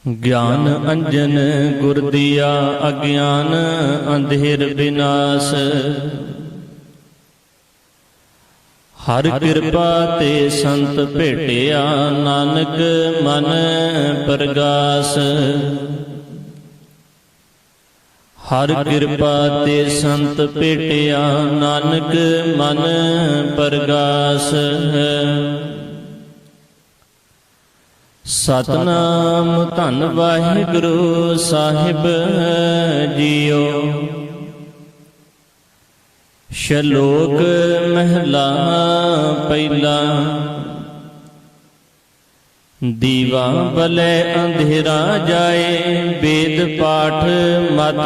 ज्ञान अंजन गुर दिया अज्ञान अंधेर विनाश। हर कृपा ते संत भेटिया नानक मन प्रगास। हर कृपा ते संत भेटिया नानक मन प्रगास। सतनाम धन वाहिगुरु साहिब जियो। शलोक महला पहला। दीवा बलै अंधेरा जाए वेद पाठ मत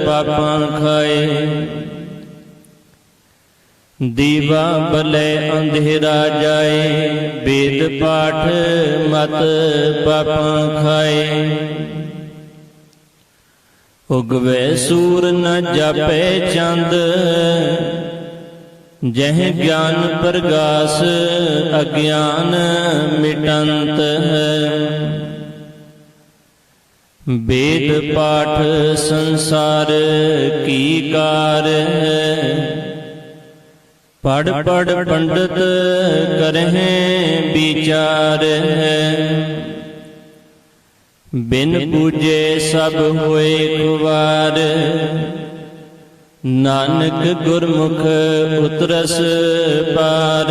पापा खाए। दीवा बलै अंधेरा जाए वेद पाठ मत पापा खाए। उगवै सूर न जापै चंद जह ज्ञान प्रगास अज्ञान मिटंत है। वेद पाठ संसार की कार है। पढ़ पढ़ पंडित करें विचार है। बिन पूजे सब होए खुवार। नानक गुरमुख उतरस पार।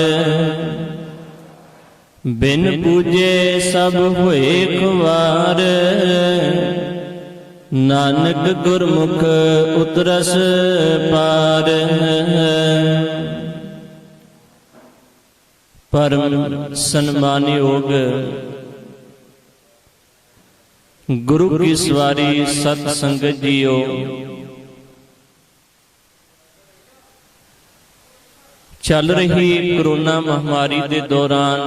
बिन पूजे सब होए खुवार। नानक गुरमुख उतरस पार। परम सन्मानयोग गुरु की सवारी सत संगत जियो। चल रही कोरोना महामारी के दौरान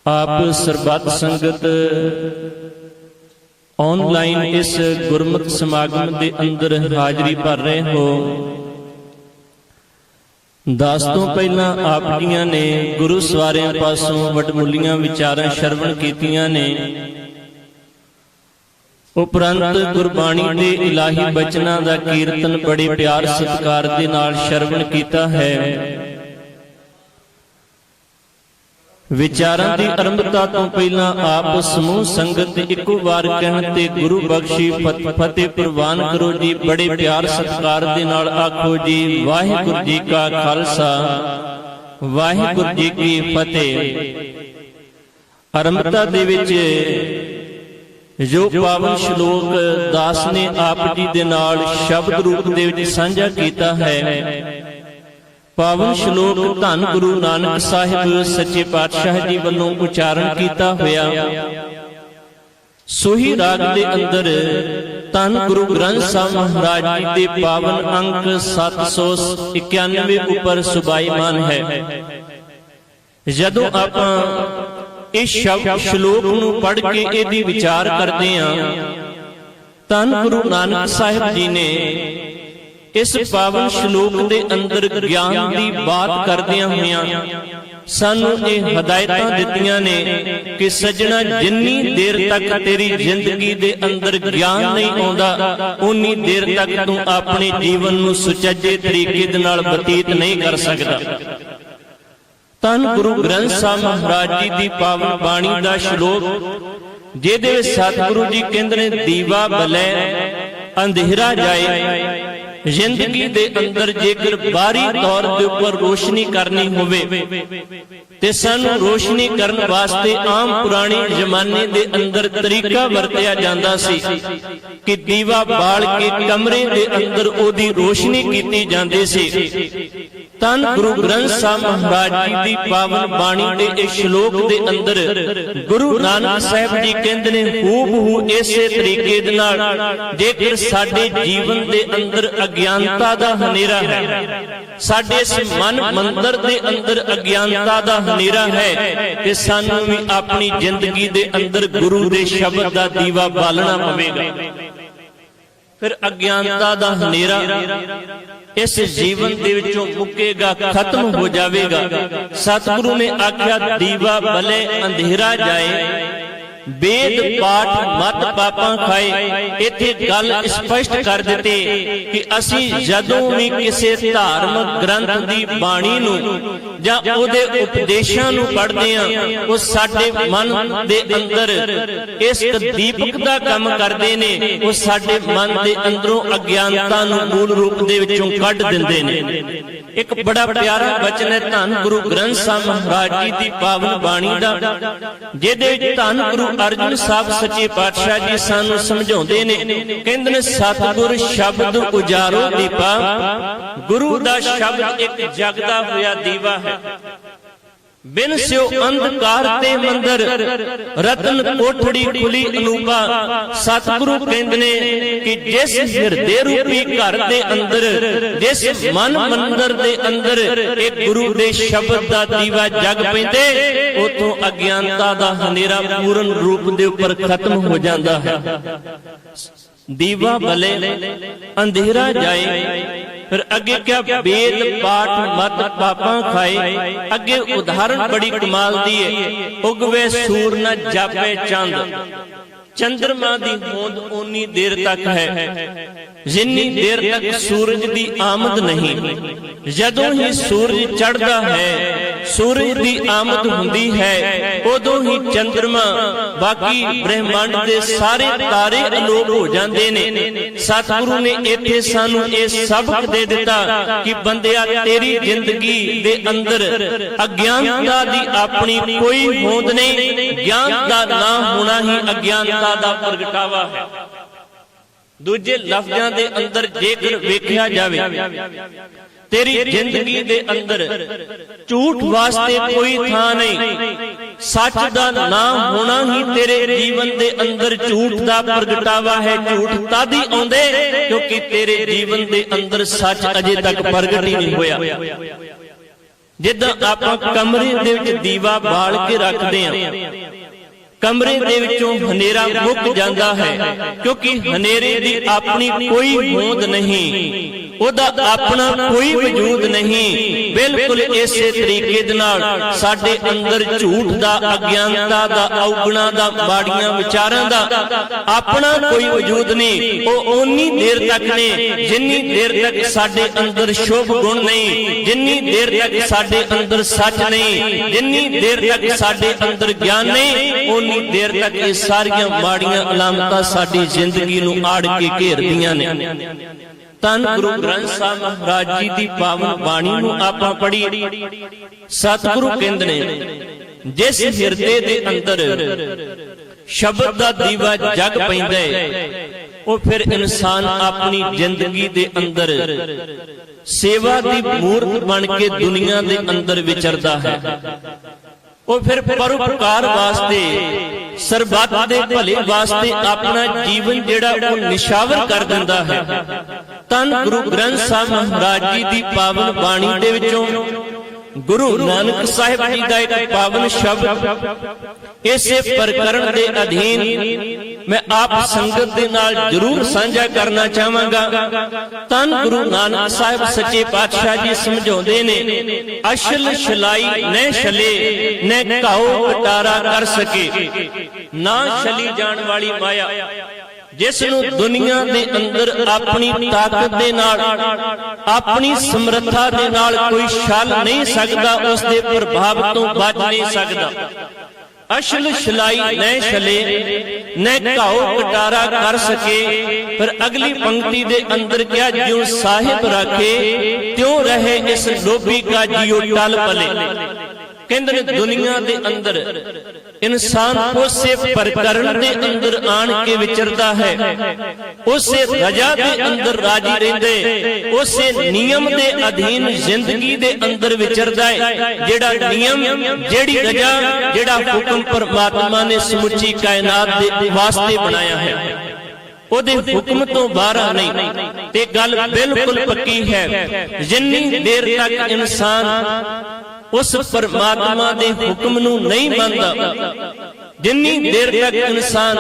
आप सरबत संगत ऑनलाइन इस गुरमत समागम के अंदर हाजरी भर रहे हो। दस तो पहला आप जियां ने गुरु सवारियां पासों वडमुलियां विचारां श्रवण कीतियां ने। उपरंत गुरबाणी के इलाही बचनां दा कीर्तन बड़े प्यार सत्कार दे नाल श्रवण कीता है। विचारां दी आरंभता तो पहला आप समूह संगत इको बार कहण ते गुरु बख्शी फतेह प्रवान करो जी। बड़े प्यार सत्कार दे नाल आखो जी वाहिगुरू जी का खालसा वाहिगुरू जी की फतेह। आरंभता दे विच जो पावन श्लोक दास ने आप जी दे नाल शब्द रूप दे विच साझा कीता है। पावन श्लोक धन गुरु नानक साहिब सच्चे पातशाह जी वालों उचारण किया होया। सोही राग दे अंदर धन गुरु ग्रंथ साहिब महाराज जी के पावन अंक 791 ऊपर सुभाईमान है। जदों आपां इस शब्द श्लोक नूं पढ़ के इहदी विचार करते हैं, धन गुरु नानक साहिब जी ने इस पावन श्लोक के अंदर ज्ञान की बात करदियां होइयां सानू ये हदायतां दित्तियां ने कि सजना जिन्नी देर तक तेरी जिंदगी दे अंदर ज्ञान नहीं आउंदा उन्नी देर तक तू अपने जीवन नूं सुचज्जे तरीके दे नाल बतीत नहीं कर सकदा। धन गुरु ग्रंथ साहिब महाराज जी की पावन बाणी का श्लोक जिहदे सतगुरु जी कहंदे ने दीवा बलै अंधेरा जाए। जिंदगी दे अंदर जेकर बारी तौर के ऊपर रोशनी करनी होवे ते सानू रोशनी करने वास्ते आम पुराने जमाने दे अंदर तरीका वरतिया जांदा सी कि दीवा बाल के कमरे दे अंदर ओदी रोशनी कीती जांदी सी। धन गुरु ग्रंथ साहिब महाराज जी की पावन बाणी के इस श्लोक के अंदर गुरु नानक साहिब जी कहंदे ने हूबहू इसे तरीके दे नाल जेकर साडे जीवन दे अंदर अज्ञानता दा हनेरा है, साडे इस मन मंदिर दे अंदर अज्ञानता दा हनेरा है ते सानू भी अपनी जिंदगी दे अंदर गुरु दे शब्द दा दीवा बालना पवेगा। फिर अज्ञानता दा हनेरा इस जीवन दे विचों मुकेगा, खत्म हो जाएगा। सतगुरु ने आख्या दीवा भले अंधेरा जाए वेद पाठ मत पापां खाए। इत्थे गल स्पष्ट कर दित्ती कि असीं जदों भी किसी धार्मिक ग्रंथ दी बाणी नूं जां उहदे उपदेशां नूं पढ़दे हां, वो साडे मन दे अंदर इस दीपक दा काम करदे ने। वो साडे मन दे अंदरों अज्ञानता नूं मूल रूप दे विचों कढ दिंदे ने। एक बड़ा प्यारा वचन है धन गुरु ग्रंथ साहिब महाराज जी दी पावन बाणी दा, जिहदे धन गुरु अर्जन साहब सच्चे पातशाह जी सानू समझाउंदे ने। कहंदे ने सतगुर शब्द उजारो दीपा, गुरु दा शब्द एक जगदा होया दीवा है। बिन स्यो अंधकार ते मंदर, रतन कोठड़ी खुली अनूपा। सतगुरु कहंदे ने कि जिस हिरदे रूपी घर दे अंदर, जिस मन मंदिर दे अंदर एक गुरु दे शब्द दा दीवा जग पैंदे, उतों अज्ञानता दा हनेरा पूर्ण रूप दे उपर खत्म हो जांदा है। दीवा बले अंधेरा जाए। फिर अगे क्या, वेद पाठ मत पापां खाए। अगे उदाहरण बड़ी कमाल दी है। उगवे सूर न जापे चंद, चंद्रमा दी होंद उन्नी देर तक है जिन्नी देर तक सूरज दी आमद नहीं। जदों ही सूरज चढ़दा है, सूरज दी आमद हुंदी है, उदों ही चंद्रमा बाकी ब्रह्मांड दे सारे तारे अलोप हो जांदे ने। सतगुरु ने इत्थे सानू ये सबक दे दिता कि बंदिया तेरी जिंदगी दे अंदर अज्ञानता दी अपनी कोई होंद नहीं। ज्ञान दा ना होना ही अज्ञानता दा प्रगटावा है। दूजे लफ्जां दे अंदर जेकर वेखिया जावे, तेरी जिंदगी दे अंदर झूठ वास्ते कोई थां नहीं। सच दा ना होना ही तेरे जीवन दे अंदर झूठ दा प्रगटावा है। झूठ तद ही आउंदे क्योंकि तेरे जीवन दे अंदर सच अजे तक प्रगट ही नहीं होया। जिद्दां आपां कमरे दे विच दीवा बाल के रखदे हां, कमरे दे विचों हनेरा मुक जांदा है क्योंकि हनेरे दी अपनी कोई होंद नहीं, ओदा अपना कोई वजूद नहीं। बिल्कुल इसे तरीके दे नाल साडे अंदर झूठ दा, अज्ञानता दा, औगुणा दा, माड़ियां विचारां दा अपना कोई वजूद नहीं। ओ ओनी देर तक ने जिन्नी देर तक साडे अंदर शुभ गुण नहीं, जिन्नी देर तक साडे अंदर सच नहीं, जिन्नी देर तक साडे अंदर ज्ञान नहीं, ओनी देर तक ये सारियां माड़ियां अलामतां साडी जिंदगी नूं आड़ के घेरदियां ने। धन गुरु ग्रंथ साहिब महाराज जी दी पावन बाणी नूं आपां पढ़ी। सतगुरु कहंदे ने जिस हिरदे दे अंदर शब्द दा दीवा जग पैंदा है, ਉਹ फिर इंसान अपनी जिंदगी दे अंदर सेवा दी मूर्त बन के दुनिया दे अंदर विचरदा है। ਉਹ फिर परोपकार वास्ते, सरबत दे भले वास्ते अपना जीवन जेड़ा वो निशावर कर दिंदा है। धन गुरु ग्रंथ साहिब महाराज जी दी पावन बाणी दे विचों गुरु नानक साहिब जी का एक पावन शब्द इसे प्रकरण के अधीन मैं आप संगत दे नाल जरूर साझा करना चाहांगा। धन गुरु नानक साहिब सच्चे पातशाह जी समझाउंदे ने, अशल छलाई न छले न घाओ कटारा कर सके। ना छली जान वाली माया जिसनू दुनिया दे अंदर अपनी ताकत दे नाल, अपनी समर्था दे नाल कोई छल नहीं सकदा, उस दे प्रभाव तो बच नहीं सकदा। अशल छलाई न छले न घाओ कटारा कर सके। फिर अगली पंक्ति दे अंदर क्या, ज्यों साहिब रखे त्यों रहे इस लोभी का जियो टल पले। कहंदे ने दुनिया दे अंदर इंसान उसे प्रकरण दे अंदर आन के विचरदा है, उसे रजा दे अंदर राजी रहंदे, उसे नियम दे अधीन जिंदगी दे अंदर विचरदा है। जेड़ा नियम, जेड़ी रजा, जेड़ा हुक्म परमात्मा ने समुची कायनात दे वास्ते बनाया है, ओदे हुक्म तो बाहर नहीं। ते गल बिल्कुल पक्की है, जिन्नी देर तक इंसान उस परमात्मा दे हुक्म नूं नहीं मानदा, जिन्नी देर तक इंसान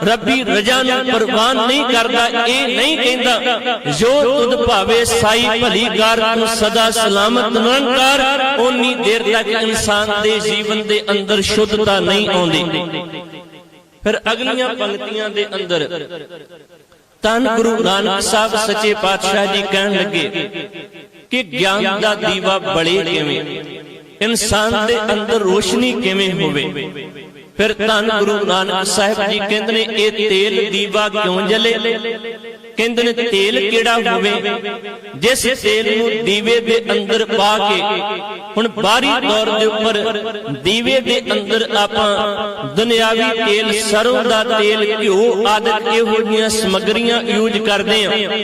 रब्बी रजा नूं परवान नहीं करदा, ये नहीं कहंदा जो तुद भावे साई भली कर तू सदा सलामत निरंकार, ओनी देर तक इंसान दे जीवन दे अंदर शुद्धता नहीं आउंदी। फिर अगलियां पंक्तियां दे अंदर धन गुरु नानक साहब सच्चे पातशाह जी कहन लगे कि ज्ञान दा दीवा बले किवें, इंसान दे अंदर रोशनी किवें होवे। फिर धन गुरु नानक साहब जी कहंदे ने ये तेल दीवा क्यों जले, कहंदे ने तेल किहड़ा होवे जिस तेल नूं दीवे दे अंदर पा के हुण बाहरी तौर दे उपर दीवे दे अंदर आपां दुनियावी तेल सरों दा तेल घिओ आदि इहो जिहियां समग्रियां यूज करदे हां,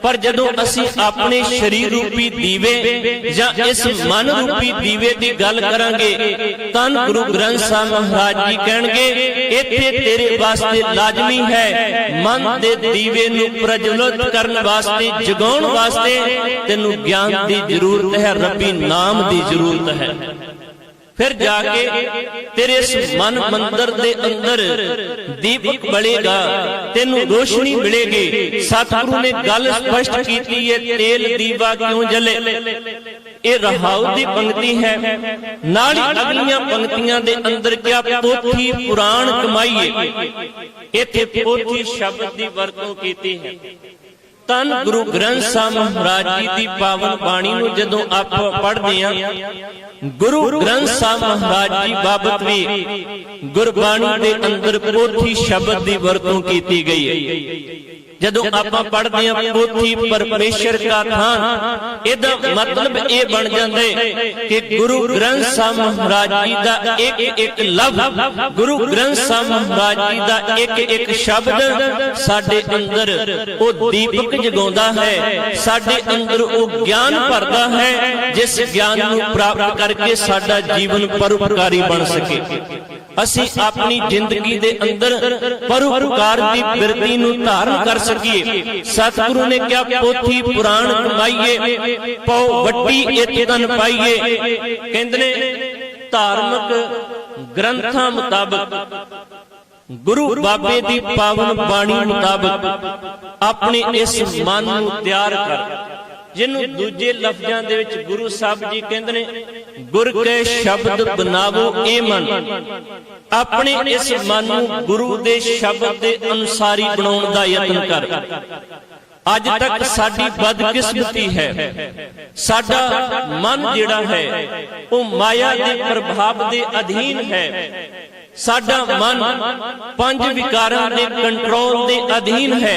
पर जदों असीं अपने शरीर रूपी दीवे जां इस मन रूपी दीवे दी गल करांगे धन गुरु ग्रंथ साहिब महाराज जी कहणगे इत्थे तेरे वास्ते लाजमी है मन दे दीवे नूं प्रज्वलित करन वास्ते जगाउण वास्ते तेनू ज्ञान की जरूरत है, रब्बी नाम की जरूरत है। फिर जाके तेरे इस मन मंदिर दे अंदर दीपक बलेगा, तेनू रोशनी मिलेगी। सतगुरु ने गल स्पष्ट की है तेल दीवा क्यों जले, ये रहाऊ दी पंक्ति है। नाल ही अगलियां पंक्तियां दे अंदर क्या पोथी पुराण कमाईए, इत्थे पोथी शब्द की वरतों की है। धन गुरु ग्रंथ साहिब महाराज जी की पावन बाणी नूं जदों आप पढ़दे हां, गुरु ग्रंथ साहिब महाराज जी बाबत भी गुरबाणी दे अंदर पोथी शब्द की वरतों की गई है। जदों आपां पढ़दे हां पोथी परमेश्वर का थान, इहदा मतलब ये बन जांदा है कि गुरु ग्रंथ साहिब महाराज जी दा एक एक लफ्ज, गुरु ग्रंथ साहिब महाराज जी दा एक एक शब्द साडे अंदर वो दीपक जगाउंदा है, साडे अंदर वो ज्ञान भरदा है जिस ज्ञान नूं प्राप्त करके साडा जीवन परोपकारी बन सके। असीं अपनी जिंदगी दे अंदर परोपकार दी बिरती नूं धारण कर सकीए। सतगुरु ने क्या पोथी पुराण कमाईए पौ वड्डी इत तन पाईए। कहंदे ने धार्मिक ग्रंथां मुताबक गुरु बाबे दी पावन बाणी मुताबक अपने इस मन नूं तैयार कर, जिन्हों दूजे लफ्जां दे विच गुरु साहब जी कहंदे ने गुर के शब्द बनावो ए मन, अपने इस मन नूं गुरु दे शब्द दे अनुसारी बनाउण दा यतन कर। अज तक साडी बदकिस्मती है, साडा मन जिहड़ा है वो माया दे प्रभाव दे अधीन है। साडा मन पंज विकारां दे कंट्रोल दे अधीन है।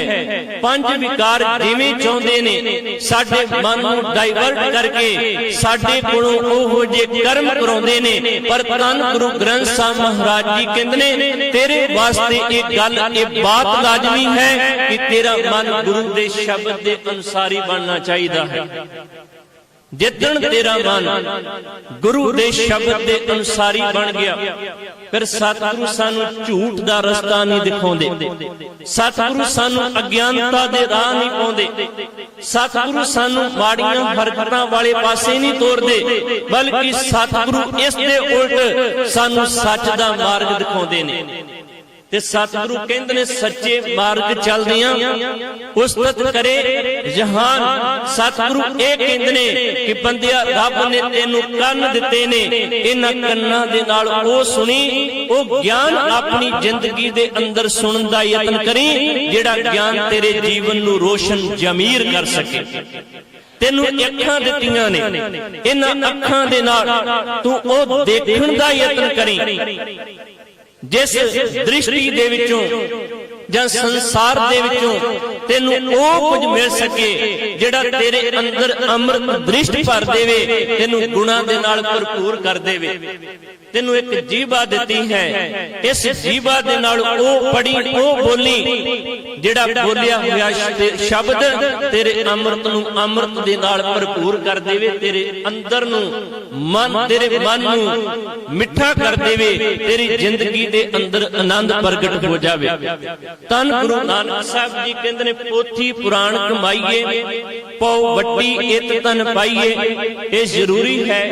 पंज विकार जिवें चाहुंदे ने साडे मन नूं डाइवर्ट करके साडे कोलों ओहो जे कर्म कराउंदे ने। पर धन गुरु ग्रंथ साहिब महाराज जी कहंदे ने तेरे वास्ते एक गल ये बात लाजमी है कि तेरा मन गुरु दे शब्द दे अनुसारी बनना चाहिदा है। जिदन तेरा मन गुरु दे शब्द दे अनुसारी बन गया, फिर सतगुरु सानू झूठ दा रस्ता नहीं दिखाउंदे, सतगुरु सानू अज्ञानता दे राह नहीं पाउंदे, सतगुरु सानू माड़ियां हरकतां वाले पासे नहीं तोरदे, बल्कि सतगुरु इस दे उल्ट सानू सच दा मार्ग दिखाउंदे ने। ते सतगुरु कहंदे ने सच्चे मार्ग चलदियां उस्तत करे जहान। सतगुरु ये कहंदे ने कि बंदिया रब ने तेनू कंन दिते ने, इन्हां कन्नां दे नाल ओ सुनी ओ ज्ञान अपनी जिंदगी दे अंदर सुनन दा यतन करी जेड़ा ज्ञान तेरे जीवन नू रोशन जमीर कर सके। तेनू अखां दित्तियां ने, इन्हां अखां दे नाल तू ओ देखण दा यतन करी जिस दृष्टि दे विचों जां संसार दे विचों तेनू ओ कुछ मिल सके जेड़ा तेरे अंदर अमृत दृष्टि भर देवे, तेनू गुणां दे नाल भरपूर कर देवे। तेनू एक जीवा दित्ती है, इस जीवा दे नाल ओ पढ़ी ओ बोली जेड़ा बोलिया होया शब्द तेरे अमृत नू अमृत दे नाल भरपूर कर देवे, तेरे अंदर नू मन तेरे मन नू मिठा कर देवे, तेरी जिंदगी दे अंदर आनंद प्रगट हो जावे। धन गुरु नानक साहब जी कहंदे ने पोथी पुराण कमाईए पौ वड्डी इत तन पाईए। ये जरूरी है।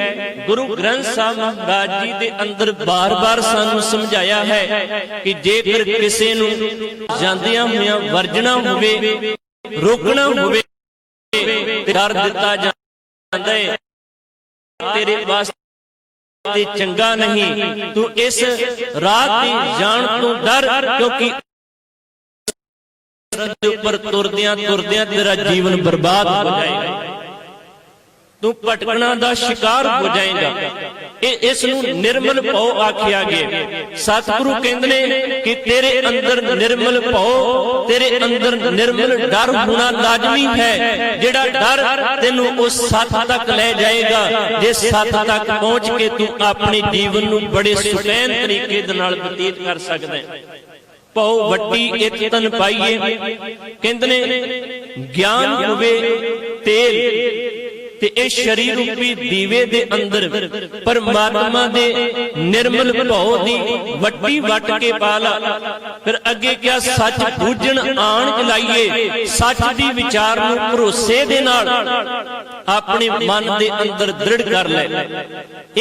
गुरु ग्रंथ साहिब महाराज जी दे अंदर बार बार सानू समझाया है कि जेकर किसी नू जांदियां होइयां वर्जना होवे, रोकना होवे, डर दिता जांदा है तेरे वास्ते वास्ते चंगा नहीं। तू इस राह ते जान तो डर, क्योंकि ऊपर तुरदियां तुरदियां तेरा जीवन बर्बाद हो जाएगा, तू भटकना दा शिकार हो जाएगा। इस निर्मल भौ आखिया गया। सतगुरु कहते ने कि तेरे अंदर निर्मल भौ, तेरे अंदर निर्मल डर होना लाजमी है। जेड़ा डर तेनू उस सत तक ले जाएगा, जिस सत तक पहुंच के तू अपने जीवन नू बड़े सुखैन तरीके दे नाल बतीत कर सकदा है। भौ वट्टी इक तन पाइए, कहते ने ज्ञान होवे तेल, ते इस शरीर रूपी दीवे दे अंदर परमात्मा दे निर्मल भौ दी वट्टी वट के पाला। फिर अगे क्या सच बूझण आण जलाइए, सच दी विचार नूं भरोसे दे नाल अपने मन दे अंदर दृढ़ कर ले।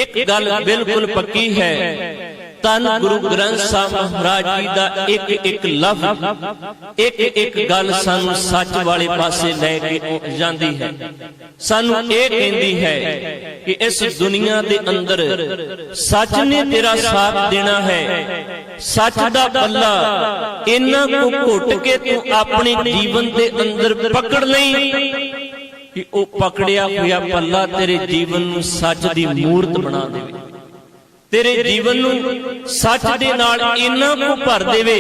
एक गल बिल्कुल पक्की है, धन गुरु ग्रंथ साहिब महाराज जी दा एक एक लफ्ज, एक एक गल सानू सच वाले पासे लेके जांदी है। सानू ये कहती है कि इस दुनिया दे अंदर सच ने तेरा साथ देना है। सच दा पल्ला इन्ना को घुट के तू अपने जीवन दे अंदर पकड़ लई कि ओ पकड़िया हुआ पल्ला तेरे जीवन नू सच दी मूर्त बना देवे, तेरे जीवन नू सच दे नाल इन्ना को भर देवे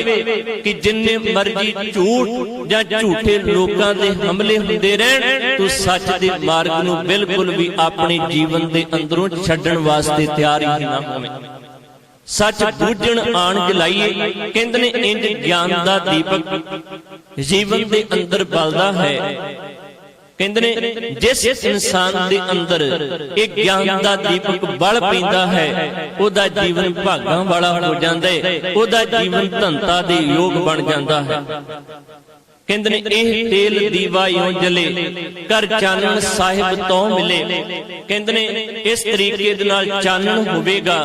कि जिन्ने मर्जी झूठ या झूठे लोकां दे हमले हुंदे रहन, तू सच दे मार्ग नू बिल्कुल भी अपने जीवन दे अंदरों छड्डण वास्ते तैयार ही ना होवे। सच बूझण आण जलाइए, कहंदे ने इंज ज्ञान दा दीपक जीवन दे अंदर बलदा है। कहंदे ने जिस इंसान दे अंदर एक ज्ञान दा दीपक बल पैंदा है, ओदा जीवन भागां वाला हो जांदा है, ओदा जीवन धनता दे योग बन जांदा है। कहंदे ने एह तेल दीवा यों जले, कर चानण साहिब तो मिले। कहंदे ने इस तरीके दे नाल चानण होवेगा,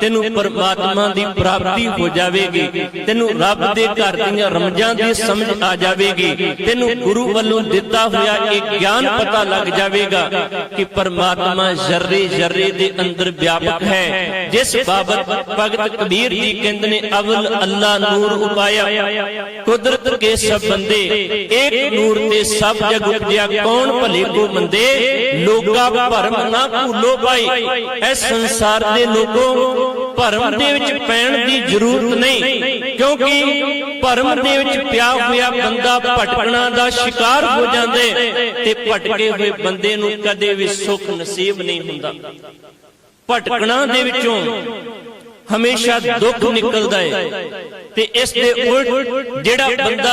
तेनू परमात्मा दी प्राप्ति हो जावेगी, तेनू रब दे घर दीयां रमजां दी समझ आ जावेगी, तेनू गुरु वल्लों दिता होया एक ज्ञान पता लग जावेगा कि परमात्मा जर्रे जर्रे दे अंदर व्यापक है। जिस बाबत भगत कबीर जी कहंदे ने अवल अल्लाह नूर उपाया, कुदरत के सब बंदे एक नूर ते सब जग उपजया, कौन भले को मंदे, लोगा भरम ना भूलो भाई। इस संसार दे लोगों भरम दे विच पैण दी जरूरत नहीं, क्योंकि भरम दे विच पिया होया बंदा भटकना दा शिकार हो जांदे, ते भटके हुए बंदे नूं कदे भी सुख नसीब नहीं हुंदा। भटकना दे विचों हमेशा दुख निकलदा है, ते इस दे उल्ट जेड़ा बंदा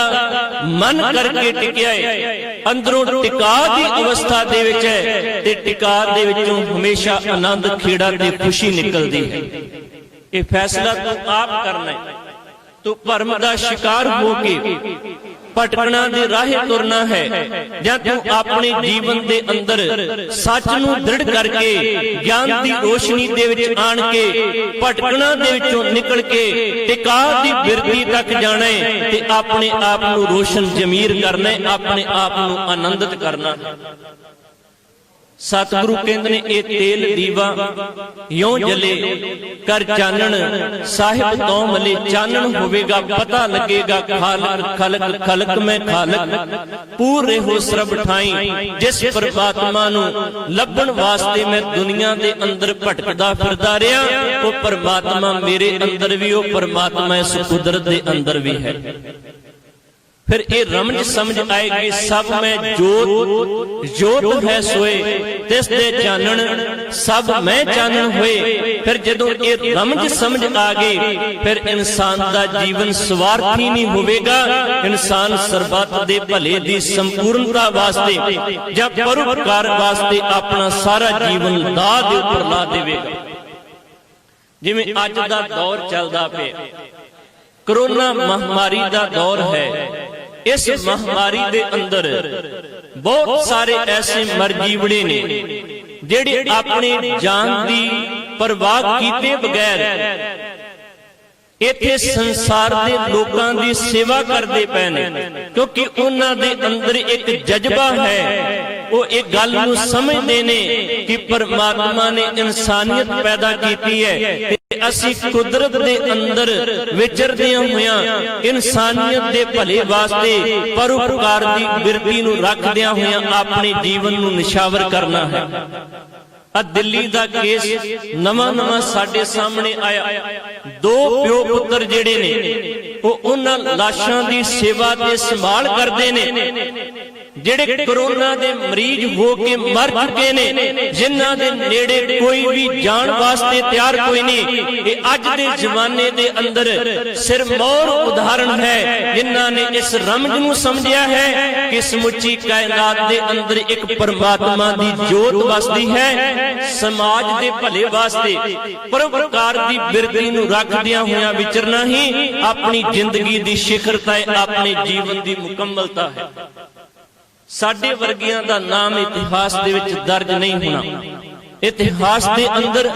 मन करके टिकिया है, अंदरों टिका दी अवस्था दे विच है, ते टिका दे विचों हमेशा आनंद खेड़ा ते खुशी निकलदी है। ये फैसला तू आप करना है। तू भरम दा शिकार हो के भटकना दे राहे तुरना है, जां तू अपने जीवन दे अंदर सच नू दृढ़ करके ज्ञान दी रोशनी दे विच आण के भटकना दे विचों निकल के टिका दी बिरती तक जाना है, ते अपने आप नू रोशन जमीर करना है, अपने आप नू आनंदित करना है। सतगुरु कहंदे ने ए तेल दीवा यों जले, कर चानण साहिब तो मले। चानण होवेगा, पता लगेगा खालक खलक खलक में खालक, पूरे हो सरब ठाई। जिस परमात्मा नू लभण वास्ते मैं दुनिया दे अंदर भटकदा फिरदा रिया, वो परमात्मा मेरे अंदर भी, वो परमात्मा इस कुदरत दे अंदर भी है। फिर ये रमज समझ आएगी, सब में जोत जोत है सोए, तिस दे चानण सब में चानण होए। फिर जदों ये रमज समझ आ गई, फिर इंसान दा जीवन स्वार्थी नहीं होवेगा। इंसान सरबत दे भले दी संपूर्णता वास्ते जब परोपकार वास्ते अपना सारा जीवन दाह दे उपर ला देवेगा। जिवें अज दा दौर चलदा पिया, कोरोना महामारी दा दौर है। इस महामारी दे अंदर बहुत सारे ऐसे मरजीवड़े ने जेड़े अपने जान दी परवाह कीते बगैर इत्थे संसार दे लोकां दी सेवा करदे पए ने, क्योंकि उन्हां दे अंदर एक जज्बा है ਉਹ ਇਹ ਗੱਲ ਨੂੰ ਸਮਝਦੇ ਨੇ ਕਿ ਪਰਮਾਤਮਾ ਨੇ ਇਨਸਾਨੀਅਤ ਪੈਦਾ ਕੀਤੀ ਹੈ ਤੇ ਅਸੀਂ ਕੁਦਰਤ ਦੇ ਅੰਦਰ ਵਿਚਰਦਿਆਂ ਹੋਇਆਂ ਇਨਸਾਨੀਅਤ ਦੇ ਭਲੇ ਵਾਸਤੇ ਪਰਉਪਕਾਰ ਦੀ ਬਿਰਤੀ ਨੂੰ ਰੱਖਦਿਆਂ ਹੋਇਆਂ ਆਪਣੇ ਜੀਵਨ ਨੂੰ ਨਿਸ਼ਾਵਰ ਕਰਨਾ ਹੈ। ਆ ਦਿੱਲੀ ਦਾ ਕੇਸ ਨਵਾਂ ਸਾਡੇ ਸਾਹਮਣੇ ਆਇਆ। ਦੋ ਪਿਓ ਪੁੱਤਰ ਜਿਹੜੇ ਨੇ ਉਹ ਉਹਨਾਂ ਲਾਸ਼ਾਂ ਦੀ ਸੇਵਾ ਤੇ ਸੰਭਾਲ ਕਰਦੇ ਨੇ ਜਿਹੜੇ ਕੋਰੋਨਾ ਦੇ ਮਰੀਜ਼ ਹੋ ਕੇ ਮਰ ਚੁੱਕੇ ਨੇ, ਜਿਨ੍ਹਾਂ ਦੇ ਨੇੜੇ ਕੋਈ ਵੀ ਜਾਣ ਵਾਸਤੇ ਤਿਆਰ ਕੋਈ ਨਹੀਂ। ਇਹ ਅੱਜ ਦੇ ਜ਼ਮਾਨੇ ਦੇ ਅੰਦਰ ਸਿਰਮੌਰ ਉਦਾਹਰਣ ਹੈ ਜਿਨ੍ਹਾਂ ਨੇ ਇਸ ਰਮਜ ਨੂੰ ਸਮਝਿਆ ਹੈ ਕਿ ਸਮੁੱਚੀ ਕਾਇਨਾਤ ਦੇ ਅੰਦਰ ਇੱਕ ਪਰਮਾਤਮਾ ਦੀ ਜੋਤ ਵਸਦੀ ਹੈ। ਸਮਾਜ ਦੇ ਭਲੇ ਵਾਸਤੇ ਪਰਉਪਕਾਰ ਦੀ ਬਿਰਤੀ ਨੂੰ ਰੱਖਦਿਆਂ ਹੋਇਆਂ ਵਿਚਰਨਾ ਹੀ ਆਪਣੀ ਜ਼ਿੰਦਗੀ ਦੀ ਸਿਖਰਤਾ ਹੈ, ਆਪਣੇ ਜੀਵਨ ਦੀ ਮੁਕੰਮਲਤਾ ਹੈ। ਸਾਡੇ ਵਰਗਿਆਂ ਦਾ ਨਾਮ ਇਤਿਹਾਸ ਦੇ ਵਿੱਚ ਦਰਜ ਨਹੀਂ ਹੋਣਾ। ਇਤਿਹਾਸ ਦੇ ਅੰਦਰ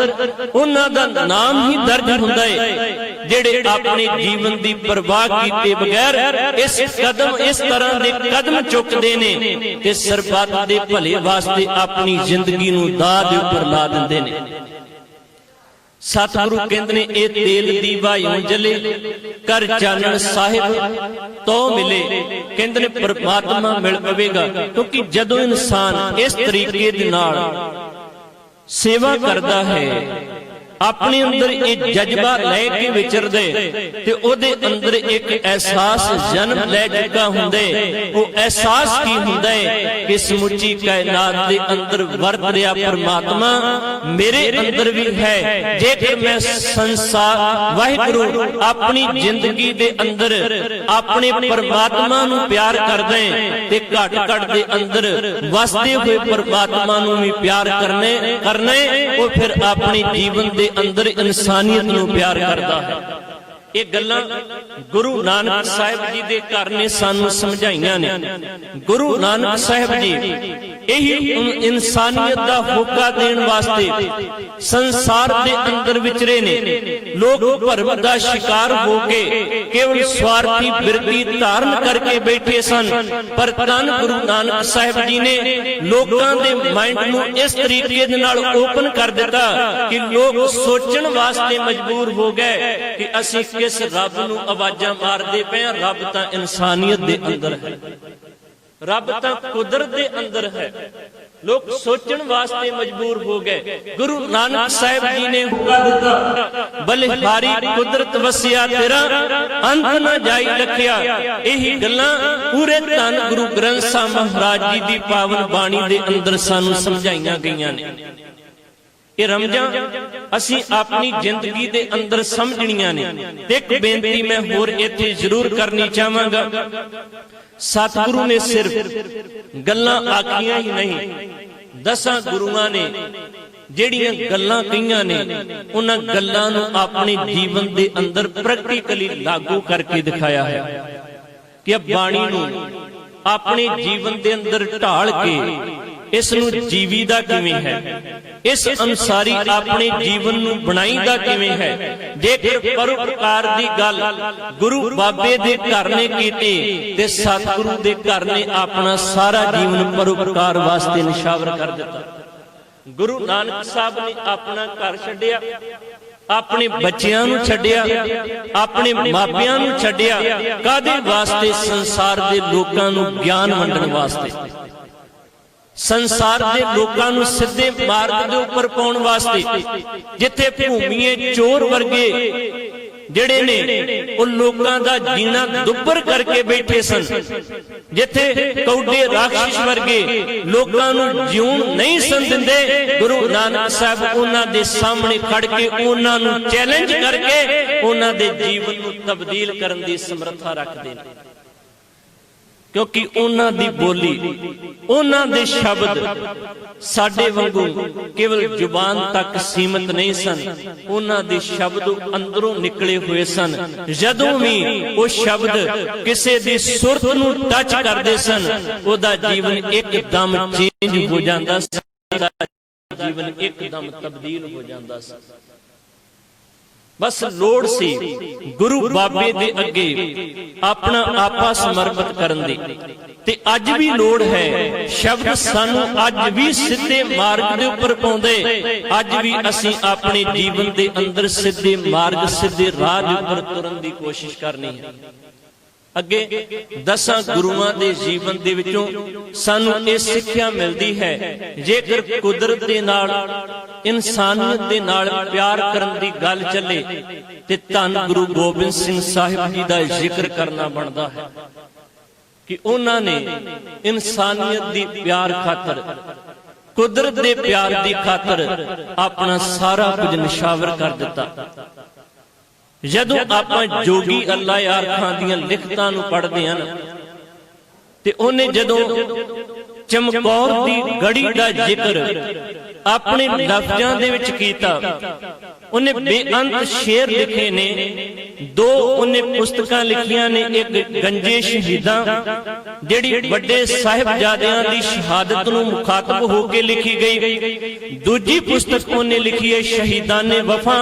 ਉਹਨਾਂ ਦਾ ਨਾਮ ਹੀ ਦਰਜ ਹੁੰਦਾ ਹੈ ਜਿਹੜੇ ਆਪਣੇ ਜੀਵਨ ਦੀ ਪਰਵਾਹ ਕੀਤੇ ਬਗੈਰ ਇਸ ਤਰ੍ਹਾਂ ਦੇ ਕਦਮ ਚੁੱਕਦੇ ਨੇ ਤੇ ਸਰਬੱਤ ਦੇ ਭਲੇ ਵਾਸਤੇ ਆਪਣੀ ਜ਼ਿੰਦਗੀ ਨੂੰ ਦਾਅ ਦੇ ਉੱਪਰ ਲਾ ਦਿੰਦੇ ਨੇ। ਸਤਿਗੁਰੂ ਕਹਿੰਦੇ ਨੇ ਇਹ ਤੇਲ ਦੀਵਾ ਇਉਂ ਜਲੇ ਕਰ ਚਾਨਣ ਸਾਹਿਬ ਤੋ ਮਿਲੇ। ਕਹਿੰਦੇ ਨੇ ਪਰਮਾਤਮਾ ਮਿਲ ਪਵੇਗਾ, ਕਿਉਂਕਿ ਜਦੋਂ ਇਨਸਾਨ ਇਸ ਤਰੀਕੇ ਦੇ ਨਾਲ ਸੇਵਾ ਕਰਦਾ ਹੈ, ਆਪਣੇ ਅੰਦਰ ਇਹ ਜਜ਼ਬਾ ਲੈ ਕੇ ਵਿਚਰਦੇ ਤੇ ਉਹਦੇ ਅੰਦਰ ਇੱਕ ਅਹਿਸਾਸ ਜਨਮ ਲੈ ਚੁੱਕਾ ਹੁੰਦਾ ਹੈ। ਉਹ ਅਹਿਸਾਸ ਕੀ ਹੁੰਦਾ ਹੈ ਕਿ ਸਮੁੱਚੀ ਕਾਇਨਾਤ ਦੇ ਅੰਦਰ ਵਰਤ ਰਿਹਾ ਪਰਮਾਤਮਾ ਮੇਰੇ ਅੰਦਰ ਵੀ ਹੈ। ਜੇਕਰ ਮੈਂ ਸੰਸਾਰ ਵਾਹਿਗੁਰੂ ਆਪਣੀ ਜ਼ਿੰਦਗੀ ਦੇ ਅੰਦਰ ਆਪਣੇ ਪਰਮਾਤਮਾ ਨੂੰ ਪਿਆਰ ਕਰਦਾ ਤੇ ਘਟ ਦੇ ਅੰਦਰ ਵਸਦੇ ਹੋਏ ਪਰਮਾਤਮਾ ਨੂੰ ਵੀ ਪਿਆਰ ਕਰਨਾ ਉਹ ਫਿਰ ਆਪਣੇ ਜੀਵਨ ਦੇ ਅੰਦਰ ਇਨਸਾਨੀਅਤ ਨੂੰ ਪਿਆਰ ਕਰਦਾ ਹੈ। ਇਹ ਗੱਲਾਂ ਗੁਰੂ ਨਾਨਕ ਸਾਹਿਬ ਜੀ ਦੇ ਘਰ ਨੇ ਸਾਨੂੰ ਸਮਝਾਈਆਂ ਨੇ। ਗੁਰੂ ਨਾਨਕ ਸਾਹਿਬ ਜੀ ਇਹੀ ਇਨਸਾਨੀਅਤ ਦਾ ਹੋਕਾ ਦੇਣ ਵਾਸਤੇ ਸੰਸਾਰ ਦੇ ਅੰਦਰ ਵਿਚਰੇ ਨੇ। ਲੋਕ ਭਰਮ ਦਾ ਸ਼ਿਕਾਰ ਹੋ ਕੇ ਕੇਵਲ ਸਵਾਰਥੀ ਬਿਰਤੀ ਧਾਰਨ ਕਰਕੇ ਬੈਠੇ ਸਨ, ਪਰ ਧੰਨ ਗੁਰੂ ਨਾਨਕ ਸਾਹਿਬ ਜੀ ਨੇ ਲੋਕਾਂ ਦੇ ਮਾਈਂਡ ਨੂੰ ਇਸ ਤਰੀਕੇ ਦੇ ਨਾਲ ਓਪਨ ਕਰ ਦਿੱਤਾ ਕਿ ਲੋਕ ਸੋਚਣ ਵਾਸਤੇ ਮਜਬੂਰ ਹੋ ਗਏ ਕਿ ਅਸੀਂ ਕਿਸ ਰੱਬ ਨੂੰ ਆਵਾਜ਼ਾਂ ਮਾਰਦੇ ਪਏ ਹਾਂ। ਰੱਬ ਤਾਂ ਇਨਸਾਨੀਅਤ ਦੇ ਅੰਦਰ ਹੈ, ਰੱਬ ਤਾਂ ਕੁਦਰਤ ਦੇ ਅੰਦਰ ਹੈ। ਲੋਕ ਸੋਚਣ ਵਾਸਤੇ ਮਜਬੂਰ ਹੋ ਗਏ। ਗੁਰੂ ਨਾਨਕ ਸਾਹਿਬ ਜੀ ਨੇ ਹੁਕਮ ਦਿੱਤਾ ਬਲਿਹਾਰੀ ਕੁਦਰਤ ਵਸਿਆ ਤੇਰਾ ਅੰਤ ਨਾ ਜਾਈ ਰੱਖਿਆ। ਇਹੀ ਗੱਲਾਂ ਪੂਰੇ ਧੰਨ ਗੁਰੂ ਗ੍ਰੰਥ ਸਾਹਿਬ ਮਹਾਰਾਜ ਜੀ ਦੀ ਪਾਵਨ ਬਾਣੀ ਦੇ ਅੰਦਰ ਸਾਨੂੰ ਸਮਝਾਈਆਂ ਗਈਆਂ ਨੇ। ਇਹ ਰਮਜਾਂ ਅਸੀਂ ਆਪਣੀ ਜ਼ਿੰਦਗੀ ਦੇ ਅੰਦਰ ਸਮਝਣੀਆਂ ਨੇ। ਤੇ ਇੱਕ ਬੇਨਤੀ ਮੈਂ ਹੋਰ ਇੱਥੇ ਜ਼ਰੂਰ ਕਰਨੀ ਚਾਹਾਂਗਾ। ਸਤਿਗੁਰੂ ਨੇ ਸਿਰਫ ਗੱਲਾਂ ਆਖੀਆਂ ਹੀ ਨਹੀਂ, 10 ਗੁਰੂਆਂ ਨੇ ਜਿਹੜੀਆਂ ਗੱਲਾਂ ਕਹੀਆਂ ਨੇ ਉਹਨਾਂ ਗੱਲਾਂ ਨੂੰ ਆਪਣੇ ਜੀਵਨ ਦੇ ਅੰਦਰ ਪ੍ਰੈਕਟੀਕਲੀ ਲਾਗੂ ਕਰਕੇ ਦਿਖਾਇਆ ਹੈ ਕਿ ਬਾਣੀ ਨੂੰ ਆਪਣੇ ਜੀਵਨ ਦੇ ਅੰਦਰ ਢਾਲ ਕੇ ਇਸ ਨੂੰ ਜੀਵੀਦਾ ਕਿਵੇਂ ਹੈ, ਇਸ ਅਨੁਸਾਰੀ ਆਪਣੇ ਜੀਵਨ ਨੂੰ ਬਣਾਈਦਾ ਕਿਵੇਂ ਹੈ। ਜੇਕਰ ਪਰਉਪਕਾਰ ਦੀ ਗੱਲ ਗੁਰੂ ਬਾਬੇ ਦੇ ਘਰ ਨੇ ਕੀਤੀ ਤੇ ਸਤਿਗੁਰੂ ਦੇ ਘਰ ਨੇ ਆਪਣਾ ਸਾਰਾ ਜੀਵਨ ਪਰਉਪਕਾਰ ਵਾਸਤੇ ਨਿਸ਼ਾਵਰ ਕਰ ਦਿੱਤਾ। ਗੁਰੂ ਨਾਨਕ ਸਾਹਿਬ ਨੇ ਆਪਣਾ ਘਰ ਛੱਡਿਆ, ਆਪਣੇ ਬੱਚਿਆਂ ਨੂੰ ਛੱਡਿਆ, ਆਪਣੇ ਮਾਪਿਆਂ ਨੂੰ ਛੱਡਿਆ। ਕਾਹਦੇ ਵਾਸਤੇ? ਸੰਸਾਰ ਦੇ ਲੋਕਾਂ ਨੂੰ ਗਿਆਨ ਵੰਡਣ ਵਾਸਤੇ, ਸੰਸਾਰ ਦੇ ਲੋਕਾਂ ਨੂੰ ਸਿੱਧੇ ਮਾਰਗ ਦੇ ਉੱਪਰ ਪਾਉਣ ਵਾਸਤੇ। ਜਿੱਥੇ ਭੂਮੀਏ ਚੋਰ ਵਰਗੇ ਜਿਹੜੇ ਨੇ ਉਹ ਲੋਕਾਂ ਦਾ ਜੀਣਾ ਦੁੱਭਰ ਕਰਕੇ ਬੈਠੇ ਸਨ, ਜਿੱਥੇ ਕੌਡੇ ਰਾਖਸ਼ ਵਰਗੇ ਲੋਕਾਂ ਨੂੰ ਜਿਉਣ ਨਹੀਂ ਸਨ ਦਿੰਦੇ, ਗੁਰੂ ਨਾਨਕ ਸਾਹਿਬ ਉਹਨਾਂ ਦੇ ਸਾਹਮਣੇ ਖੜ ਕੇ ਉਹਨਾਂ ਨੂੰ ਚੈਲੰਜ ਕਰਕੇ ਉਹਨਾਂ ਦੇ ਜੀਵਨ ਨੂੰ ਤਬਦੀਲ ਕਰਨ ਦੀ ਸਮਰੱਥਾ ਰੱਖਦੇ ਨੇ। ਕਿਉਂਕਿ ਉਹਨਾਂ ਦੀ ਬੋਲੀ, ਉਹਨਾਂ ਦੇ ਸ਼ਬਦ ਸਾਡੇ ਵਾਂਗੂ ਕੇਵਲ ਜ਼ੁਬਾਨ ਤੱਕ ਸੀਮਤ ਨਹੀਂ ਸਨ। ਉਹਨਾਂ ਦੇ ਸ਼ਬਦ ਅੰਦਰੋਂ ਨਿਕਲੇ ਹੋਏ ਸਨ। ਜਦੋਂ ਵੀ ਉਹ ਸ਼ਬਦ ਕਿਸੇ ਦੀ ਸੁਰਤ ਨੂੰ ਟੱਚ ਕਰਦੇ ਸਨ, ਉਹਦਾ ਜੀਵਨ ਇੱਕਦਮ ਚੇਂਜ ਹੋ ਜਾਂਦਾ ਸੀ, ਜੀਵਨ ਇੱਕਦਮ ਤਬਦੀਲ ਹੋ ਜਾਂਦਾ ਸੀ। ਬਸ ਲੋੜ ਸੀ ਗੁਰੂ ਬਾਬੇ ਦੇ ਅੱਗੇ ਆਪਣਾ ਆਪਾ ਸਮਰਪਿਤ ਕਰਨ ਦੀ। ਤੇ ਅੱਜ ਵੀ ਲੋੜ ਹੈ। ਸ਼ਬਦ ਸਾਨੂੰ ਅੱਜ ਵੀ ਸਿੱਧੇ ਮਾਰਗ ਦੇ ਉੱਪਰ ਪਾਉਂਦੇ। ਅੱਜ ਵੀ ਅਸੀਂ ਆਪਣੇ ਜੀਵਨ ਦੇ ਅੰਦਰ ਸਿੱਧੇ ਮਾਰਗ, ਸਿੱਧੇ ਰਾਹ ਦੇ ਉੱਪਰ ਤੁਰਨ ਦੀ ਕੋਸ਼ਿਸ਼ ਕਰਨੀ ਹੈ। ਅੱਗੇ 10 ਗੁਰੂਆਂ ਦੇ ਜੀਵਨ ਦੇ ਵਿੱਚੋਂ ਸਾਨੂੰ ਇਹ ਸਿੱਖਿਆ ਮਿਲਦੀ ਹੈ, ਜੇਕਰ ਕੁਦਰਤ ਦੇ ਨਾਲ, ਇਨਸਾਨੀਅਤ ਦੇ ਨਾਲ ਪਿਆਰ ਕਰਨ ਦੀ ਗੱਲ ਚੱਲੇ ਤੇ ਧੰਨ ਗੁਰੂ ਗੋਬਿੰਦ ਸਿੰਘ ਸਾਹਿਬ ਜੀ ਦਾ ਜ਼ਿਕਰ ਕਰਨਾ ਬਣਦਾ ਹੈ ਕਿ ਉਹਨਾਂ ਨੇ ਇਨਸਾਨੀਅਤ ਦੀ ਪਿਆਰ ਖਾਤਰ, ਕੁਦਰਤ ਦੇ ਪਿਆਰ ਦੀ ਖਾਤਰ ਆਪਣਾ ਸਾਰਾ ਕੁਝ ਨਿਸ਼ਾਵਰ ਕਰ ਦਿੱਤਾ। ਜਦੋਂ ਆਪਾਂ ਜੋਗੀ ਅੱਲਾ ਯਾਰ ਖਾਂ ਦੀਆਂ ਲਿਖਤਾਂ ਨੂੰ ਪੜ੍ਹਦੇ ਹਾਂ ਤੇ ਉਹਨੇ ਜਦੋਂ ਚਮਕੌਰ ਦੀ ਗੜੀ ਦਾ ਜ਼ਿਕਰ ਆਪਣੇ ਲਫ਼ਜ਼ਾਂ ਦੇ ਵਿੱਚ ਕੀਤਾ, ਉਹਨੇ ਬੇਅੰਤ ਸ਼ੇਰ ਲਿਖੇ ਨੇ। 2 ਉਹਨੇ ਪੁਸਤਕਾਂ ਲਿਖੀਆਂ ਨੇ, ਇੱਕ ਗੰਜੇ ਸ਼ਹੀਦਾਂ ਜਿਹੜੀ ਵੱਡੇ ਸਾਹਿਬਜ਼ਾਦਿਆਂ ਦੀ ਸ਼ਹਾਦਤ ਨੂੰ ਮੁਖਾਤਬ ਹੋ ਕੇ ਲਿਖੀ ਗਈ। ਦੂਜੀ ਪੁਸਤਕ ਉਹਨੇ ਲਿਖੀ ਹੈ ਸ਼ਹੀਦਾਨੇ ਵਫਾ,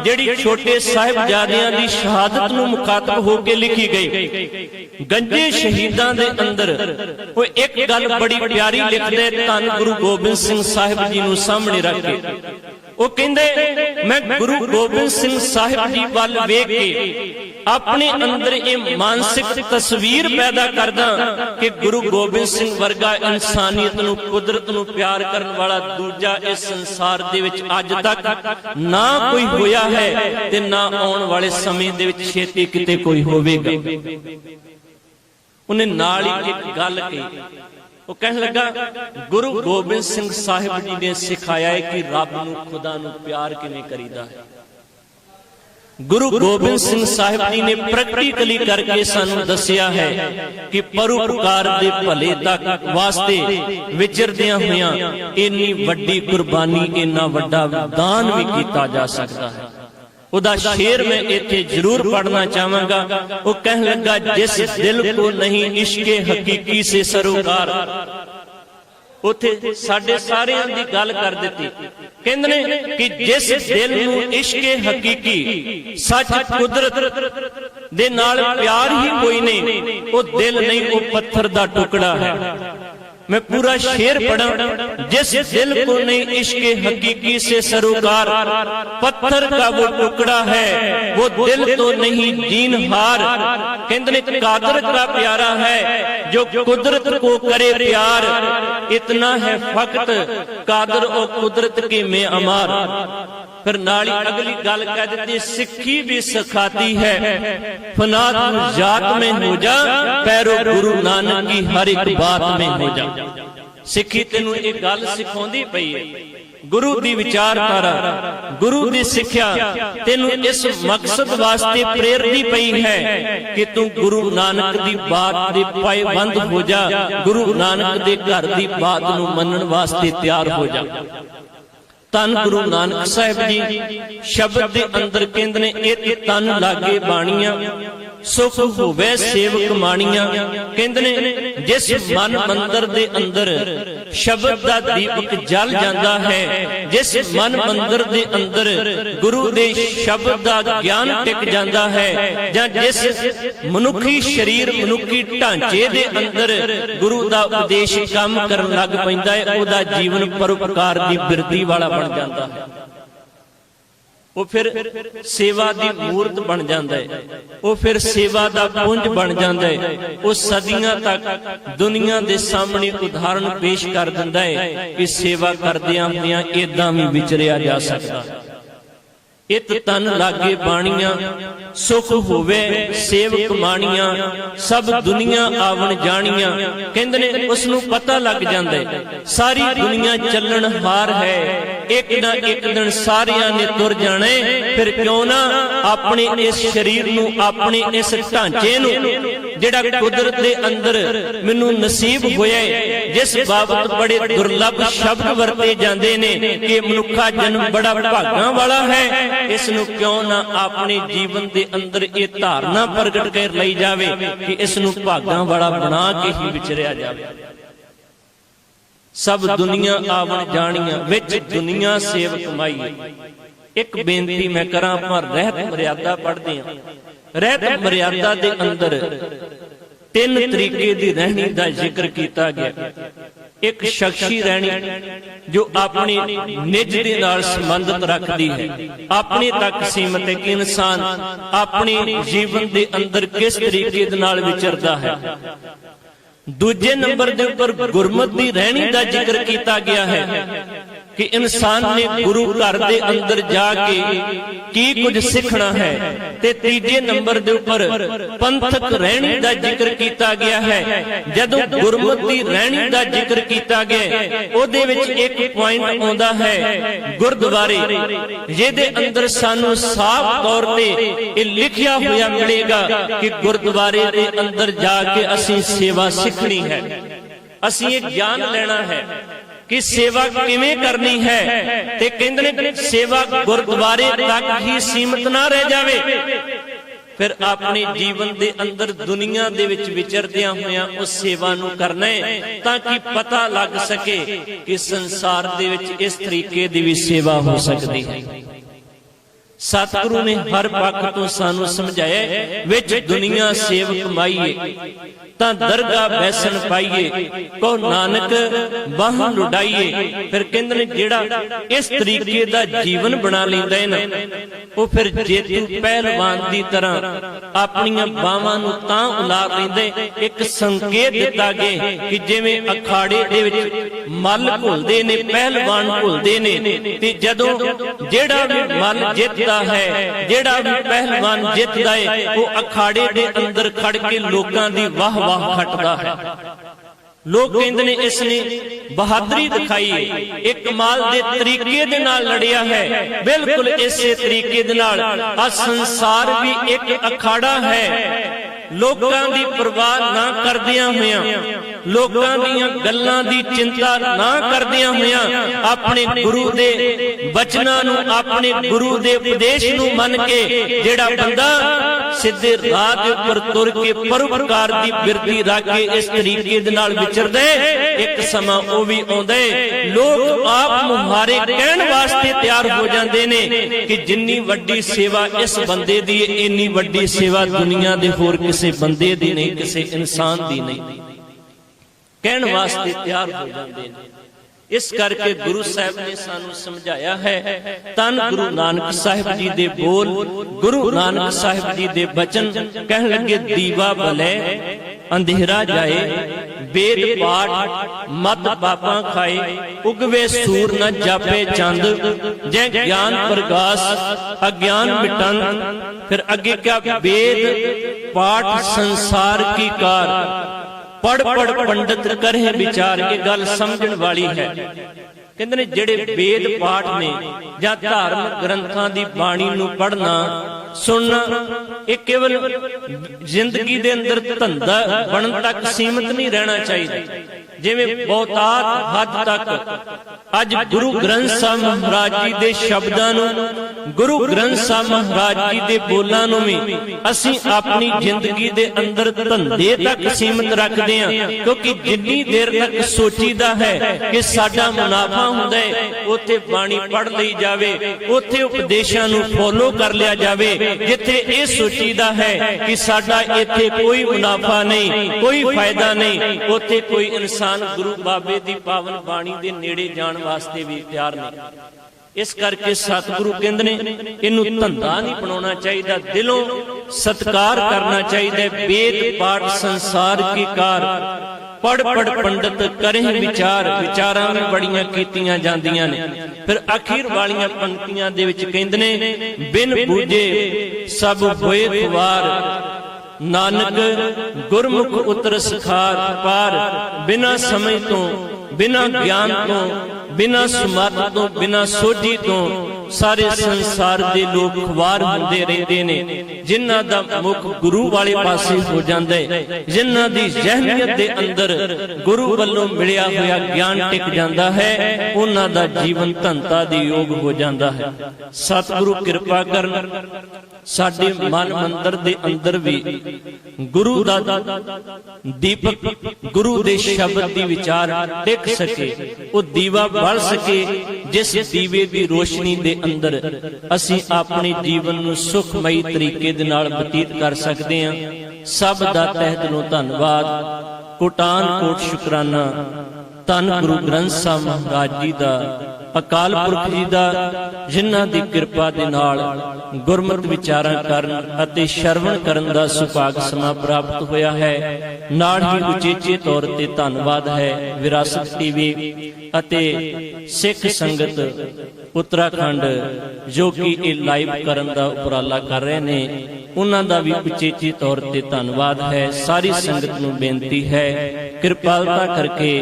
ਜਿਹੜੀ ਛੋਟੇ ਸਾਹਿਬਜ਼ਾਦਿਆਂ ਦੀ ਸ਼ਹਾਦਤ ਨੂੰ ਮੁਖਾਤਬ ਹੋ ਕੇ ਲਿਖੀ ਗਈ। ਗੰਜੇ ਸ਼ਹੀਦਾਂ ਦੇ ਅੰਦਰ ਉਹ ਇੱਕ ਗੱਲ ਬੜੀ ਪਿਆਰੀ ਲਿਖਦੇ ਧੰਨ ਗੁਰੂ ਗੋਬਿੰਦ ਸਿੰਘ ਸਾਹਿਬ ਜੀ ਨੂੰ ਸਾਹਮਣੇ ਰੱਖ ਕੇ। ਉਹ ਕਹਿੰਦੇ, ਮੈਂ ਗੁਰੂ ਗੋਬਿੰਦ ਸਿੰਘ ਸਾਹਿਬ ਜੀ ਵੱਲ ਵੇਖ ਕੇ ਆਪਣੇ ਅੰਦਰ ਇਹ ਮਾਨਸਿਕ ਤਸਵੀਰ ਪੈਦਾ ਕਰਦਾ ਕਿ ਗੁਰੂ ਗੋਬਿੰਦ ਸਿੰਘ ਵਰਗਾ ਇਨਸਾਨੀਅਤ ਨੂੰ, ਕੁਦਰਤ ਨੂੰ ਪਿਆਰ ਕਰਨ ਵਾਲਾ ਦੂਜਾ ਇਸ ਸੰਸਾਰ ਦੇ ਵਿੱਚ ਅੱਜ ਤੱਕ ਨਾ ਕੋਈ ਹੋਇਆ ਹੈ ਤੇ ਨਾ ਆਉਣ ਵਾਲੇ ਸਮੇਂ ਦੇ ਵਿੱਚ ਛੇਤੀ ਕਿਤੇ ਕੋਈ ਹੋਵੇਗਾ। ਉਹਨੇ ਨਾਲ ਹੀ ਇੱਕ ਗੱਲ ਕਹੀ। ਉਹ ਕਹਿਣ ਲੱਗਾ, ਗੁਰੂ ਗੋਬਿੰਦ ਸਿੰਘ ਸਾਹਿਬ ਜੀ ਨੇ ਸਿਖਾਇਆ ਹੈ ਕਿ ਰੱਬ ਨੂੰ, ਖੁਦਾ ਨੂੰ ਪਿਆਰ ਕਿਵੇਂ ਕਰੀਦਾ ਹੈ। ਗੁਰੂ ਗੋਬਿੰਦ ਸਿੰਘ ਸਾਹਿਬ ਜੀ ਨੇ ਪ੍ਰੈਕਟੀਕਲੀ ਕਰਕੇ ਸਾਨੂੰ ਦੱਸਿਆ ਹੈ ਕਿ ਪਰਉਪਕਾਰ ਦੇ ਭਲੇ ਤੱਕ ਵਾਸਤੇ ਵਿਚਰਦਿਆਂ ਹੋਇਆਂ ਇੰਨੀ ਵੱਡੀ ਕੁਰਬਾਨੀ, ਇੰਨਾ ਵੱਡਾ ਦਾਨ ਵੀ ਕੀਤਾ ਜਾ ਸਕਦਾ ਹੈ। ਉਹਦਾ ਸ਼ੇਰ ਮੈਂ ਇੱਥੇ ਜ਼ਰੂਰ ਪੜ੍ਹਨਾ ਚਾਹਾਂਗਾ। ਉਹ ਕਹਿਣ ਲੱਗਾ, ਜਿਸ ਦਿਲ ਕੋ ਨਹੀਂ ਇਸ਼ਕੇ ਹਕੀਕੀ ਸੇ ਸਰੋਕਾਰ। ਉੱਥੇ ਸਾਡੇ ਸਾਰਿਆਂ ਦੀ ਗੱਲ ਕਰ ਦਿੱਤੀ। ਕਹਿੰਦੇ ਨੇ ਕਿ ਜਿਸ ਦਿਲ ਨੂੰ ਇਸ਼ਕੇ ਹਕੀਕੀ, ਸੱਚ ਕੁਦਰਤ ਦੇ ਨਾਲ ਪਿਆਰ ਹੀ ਕੋਈ ਨਹੀਂ, ਉਹ ਦਿਲ ਨਹੀਂ, ਉਹ ਪੱਥਰ ਦਾ ਟੁਕੜਾ ਹੈ। मैं पूरा शेर पढ़ा। जिस दिल को नहीं इश्क़े हकीकी से सरोकार, पत्थर का वो टुकड़ा है, वो दिल तो नहीं जीनहार। कहते कादर का प्यारा है जो कुदरत को करे प्यार, इतना है फकत कादर और कुदरत के में अमार। फिर नाली अगली गल कह देती, सिक्खी भी सिखाती है फनात जात में हो जा, पैरो गुरु नानक की हर एक बात में हो जा। सिक्खी तेनू एक गल सिखाउंदी पई है, गुरु दी विचारधारा, गुरु दी सिक्ख्या तेनू इस मकसद वास्ते प्रेरदी पई है कि तू गुरु नानक दी बात दे पाबंद हो जा, गुरु नानक दे घर दी बात नू मनन वास्ते तैयार हो जा। तन गुरु नानक साहिब जी शब्द दे अंदर कहंदे ने, इत तन लागे बाणियां सुख होवे सेवक माणियां। कहंदे ने जिस मन मंदिर दे अंदर शब्द दा दीपक जल जांदा है, जिस मन मंदिर दे अंदर गुरु दे शब्द दा ज्ञान टिक जांदा है, जां जिस मनुखी शरीर मनुखी ढांचे दे अंदर गुरु दा उपदेश काम करन लग पैंदा है, ओदा जीवन परोपकार दी बिरती वाला बन जांदा है। वो फिर सेवा दी मूर्त बन जाता है, वो फिर सेवा दा पुंज बन जाता है। वो सदियां तक दुनिया दे सामने उदाहरण पेश कर दिंदा है कि सेवा करदियां होइयां इदां भी विचरिया जा सकदा। इत तन लागे बाणियां सुख होवे सेवक माणियां, सब दुनिया आवन जानियां। कहंदे ने उसनू पता लग जांदा है सारी दुनिया चलन हार है, एक ना एक दिन सारियां ने तुर जाने। फिर क्यों ना अपने इस शरीर नू, अपने इस ढांचे नू जिहड़ा कुदरत दे अंदर मैनू नसीब होया है, जिस बाबत बड़े दुर्लभ शब्द वरते जांदे ने कि मनुखा जन्म बड़ा भागां वाला है, इसनू क्यों ना अपने जीवन दे अंदर ये धारणा प्रगट कर लई जावे कि इसनू भागां वाला बना के ही विचरिया जावे। सब दुनिया आवन जानियां विच दुनिया सेवक माई, एक बेनती मैं करा, ਆਪਾਂ ਰਹਿਤ ਮਰਿਆਦਾ पढ़ते हैं। ਰਹਿਤ ਮਰਿਆਦਾ ਦੇ ਅੰਦਰ 3 तरीके ਦੀ ਰਹਿਣੀ ਦਾ ਜ਼ਿਕਰ ਕੀਤਾ ਗਿਆ। एक शख्सी रहनी जो अपनी निज दे नाल संबंधित रखती है, अपने तक सीमित है कि इंसान अपने जीवन दे अंदर किस तरीके दे नाल विचरदा है। दूजे नंबर दे उपर गुरमत दी रहनी दा जिक्र किया गया है कि इंसान ने गुरु घर दे अंदर जाके की कुछ सीखना है। ते तीजे नंबर दे उपर पंथक रहनी दा जिक्र किया गया है। जदों गुरमत दी रहनी दा जिक्र किया गया, ओदे विच एक पॉइंट आउंदा है गुरुद्वारे, जिहदे अंदर सानू साफ तौर ते ये लिखिया होया मिलेगा कि गुरुद्वारे दे अंदर जाके असीं सेवा सीखनी है, असीं ये ज्ञान लेना है कि सेवा किवें करनी है। ते कहंदे ने सेवा गुरुद्वारे तक ही सीमित ना रह जावे, फिर अपने जीवन दे अंदर दुनिया दे विच विचरदियां होइयां उस सेवा नूं करना है, ताकि पता लग सके कि संसार दे विच इस तरीके दी भी सेवा हो सकदी है। सतगुरु ने हर पक्ष तो सानू समझाया, विच दुनिया सेवक माईए तां दरगाह बैसन पाइए, को नानक बाह लुटाइए। फिर कहंदे ने जेड़ा इस तरीके दा जीवन बना लैंदा है ना, वो फिर जेतू पहलवान दी तरह अपनियां बावां नूं तां उलार लैंदे। एक संकेत दिता गया कि जिवें अखाड़े दे विच मल घुलदे ने, पहलवान घुलदे ने, ते जदों जेड़ा भी मल जितदा है, जेड़ा भी पहलवान जितदा है, वो अखाड़े दे अंदर खड़ के लोकां दी वाह वाह खटदा है। लोग कहंदे ने इसने बहादुरी दिखाई है, एक कमाल दे तरीके दे नाल लड़िया है। बिल्कुल इसे तरीके दे नाल आ संसार भी एक अखाड़ा है। लोकां दी परवाह ना करदियां होइयां, लोकां दीयां गल्लां दी चिंता ना करदियां होइयां, अपने गुरु दे बचनां नूं, अपने गुरु दे उपदेश नूं मन के जेड़ा बंदा सीधे राह दे उपर तुर के परोपकार दी बिरती रख के इस तरीके दे नाल विचरदा है, एक समा ओ भी आउंदा है लोग आप मुहारे कहण वास्ते तैयार हो जांदे ने कि जिन्नी वड्डी सेवा इस बंदे दी, इन्नी वड्डी सेवा दुनिया दे होर किसी बंदे दी नहीं, किसी इंसान दी नहीं, कहण वास्ते तैयार हो जांदे ने। इस करके गुरु साहब ने सानू समझाया है, तन गुरु नानक साहिब जी दे बोल, गुरु नानक साहिब जी दे बचन कहन लगे, दीवा बले अंधेरा जाए, वेद पाठ मत बापा खाए, उगवे सूर न जापे चंद, जय ज्ञान प्रकाश अज्ञान मिटन। फिर आगे क्या, वेद पाठ संसार की कार, पढ़ पढ़ पंडित करे विचार। ये गल समझण वाली है। कहंदे ने जेड़े वेद पाठ ने जां धार्मिक ग्रंथां दी बाणी नूं पढ़ना सुनना, ये केवल जिंदगी दे अंदर धंधा बनन तक सीमित नहीं रहना चाहिए। जिवें बहुतात हद तक अज गुरु ग्रंथ साहब महाराज जी दे शब्दां नूं, गुरु ग्रंथ साहब महाराज जी दे बोलां नूं भी असीं अपनी जिंदगी दे अंदर धंधे तक सीमित रखदे हां, क्योंकि जिन्नी देर तक सोचीदा है कि साडा मुनाफा हुंदा है, उत्थे बाणी पढ़ लई जावे, उत्थे उपदेशां नूं फॉलो कर लिया जावे। जिथे ये सोचीदा है कि साडा इत्थे कोई मुनाफा नहीं, कोई फायदा नहीं, उत्थे कोई इंसान गुरु बाबे दी पावन बाणी दे नेड़े जाण वास्ते भी तैयार नहीं। इस करके सतगुरु कहंदे ने इनू धंधा नहीं बनाना चाहिए, दिलों सत्कार करना चाहिए। वेद पाठ संसार की कार, पढ़ पढ़ पंडित करें विचार, विचारां भी बड़ियां कीतियां जांदियां ने। फिर आखिर वालियां पंक्तियां दे विच कहंदे ने, बिन बूझे सब होए खुवार, नानक गुरमुख उतर सखार पार। बिना समझ तो, बिना ज्ञान तो, बिना सुमत तो, बिना सोझी तो सारे संसार दे लोग खुवार हुंदे रहिंदे ने। जिन्हां दा मुख गुरु वाले पासे हो जांदा है, जिन्हां दी जहनीयत दे अंदर गुरु वल्लों मिलिया होया ज्ञान टिक जांदा है, उन्हां दा जीवन धनता दी योग हो जांदा है। सतगुरु कृपा करन साडे मन मंदिर दे अंदर भी गुरु दा दीपक, गुरु दे शब्द दी विचार टिक सके, वो दीवा बल सके, ਜਿਸ ਦੀਵੇ ਦੀ ਰੋਸ਼ਨੀ ਦੇ ਅੰਦਰ ਅਸੀਂ ਆਪਣੇ ਜੀਵਨ ਨੂੰ ਸੁਖਮਈ ਤਰੀਕੇ ਦੇ ਨਾਲ ਬਤੀਤ ਕਰ ਸਕਦੇ ਹਾਂ। ਸਭ ਦਾ ਤਹਿ ਦਿਲੋਂ ਧੰਨਵਾਦ, ਕੋਟਾਨ ਕੋਟ ਸ਼ੁਕਰਾਨਾ ਧੰਨ ਗੁਰੂ ਗ੍ਰੰਥ ਸਾਹਿਬ ਮਹਾਰਾਜ ਜੀ ਦਾ, ਅਕਾਲ ਪੁਰਖ ਜੀ ਦਾ, ਜਿਨ੍ਹਾਂ ਦੀ ਕਿਰਪਾ ਦੇ ਨਾਲ ਗੁਰਮਤਿ ਵਿਚਾਰਾਂ ਕਰਨ ਅਤੇ ਸ਼ਰਵਣ ਕਰਨ ਦਾ ਸੁਭਾਗ ਸਮਾਂ ਪ੍ਰਾਪਤ ਹੋਇਆ ਹੈ। ਨਾਲ ਹੀ ਉਚੇਚੇ ਤੌਰ ਤੇ ਧੰਨਵਾਦ ਹੈ ਵਿਰਾਸਤ ਟੀਵੀ ਅਤੇ ਸਿੱਖ ਸੰਗਤ ਉੱਤਰਾਖੰਡ ਜੋ ਕਿ ਇਹ ਲਾਈਵ ਕਰਨ ਦਾ ਉਪਰਾਲਾ ਕਰ ਰਹੇ ਨੇ, ਉਹਨਾਂ ਦਾ ਵੀ ਉਚੇਚੇ ਤੌਰ ਤੇ ਧੰਨਵਾਦ ਹੈ। ਸਾਰੀ ਸੰਗਤ ਨੂੰ ਬੇਨਤੀ ਹੈ ਕਿਰਪਾਲਤਾ ਕਰਕੇ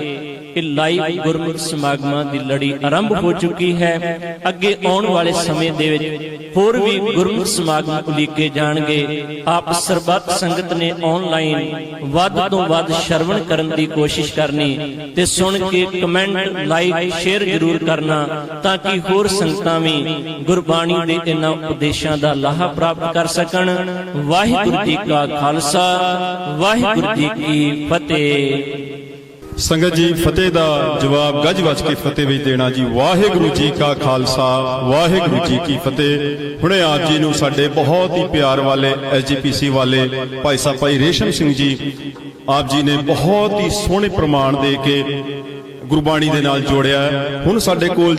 ਇਹ ਲਾਈਵ ਗੁਰਮਤਿ ਸਮਾਗਮਾਂ ਦੀ ਲੜੀ ਆਰੰਭ ਹੋ ਚੁੱਕੀ ਹੈ। ਅੱਗੇ ਆਉਣ ਵਾਲੇ ਸਮੇਂ ਦੇ ਵਿੱਚ ਹੋਰ ਵੀ ਗੁਰਮਤਿ ਸਮਾਗਮ ਉਲੀਕੇ ਜਾਣਗੇ। ਆਪ ਸਰਬੱਤ ਸੰਗਤ ਨੇ ਆਨਲਾਈਨ ਵੱਧ ਤੋਂ ਵੱਧ ਸ਼ਰਵਣ ਕਰਨ ਦੀ ਕੋਸ਼ਿਸ਼ ਕਰਨੀ ਤੇ ਸੁਣ ਕੇ ਕਮੈਂਟ, ਲਾਈਕ, ਸ਼ੇਅਰ ਜ਼ਰੂਰ ਕਰਨਾ ਤਾਂ ਕਿ ਹੋਰ ਸੰਗਤਾਂ ਵੀ ਗੁਰਬਾਣੀ ਦੇ ਇਹਨਾਂ ਉਪਦੇਸ਼ਾਂ ਦਾ ਲਾਹਾ ਪ੍ਰਾਪਤ ਕਰ ਸਕਣ। ਵਾਹਿਗੁਰੂ ਜੀ ਕਾ ਖਾਲਸਾ, ਵਾਹਿਗੁਰੂ ਜੀ ਕੀ ਫਤਿਹ। ਸੰਗਤ ਜੀ, ਫਤਿਹ ਦਾ ਜਵਾਬ ਗੱਜ ਵੱਜ ਕੇ ਫਤਿਹ ਵਿੱਚ ਦੇਣਾ ਜੀ। ਵਾਹਿਗੁਰੂ ਜੀ ਕਾ ਖਾਲਸਾ, ਵਾਹਿਗੁਰੂ ਜੀ ਕੀ ਫਤਿਹ। ਹੁਣੇ ਆਪ ਜੀ ਨੂੰ ਸਾਡੇ ਬਹੁਤ ਹੀ ਪਿਆਰ ਵਾਲੇ ਐਸਜੀਪੀਸੀ ਵਾਲੇ ਭਾਈ ਸਾਹਿਬ ਭਾਈ ਰੇਸ਼ਮ ਸਿੰਘ ਜੀ, ਆਪ ਜੀ ਨੇ ਬਹੁਤ ਹੀ ਸੋਹਣੇ ਪ੍ਰਮਾਣ ਦੇ ਕੇ ਗੁਰਬਾਣੀ ਦੇ ਨਾਲ ਜੋੜਿਆ। ਹੁਣ ਸਾਡੇ ਕੋਲ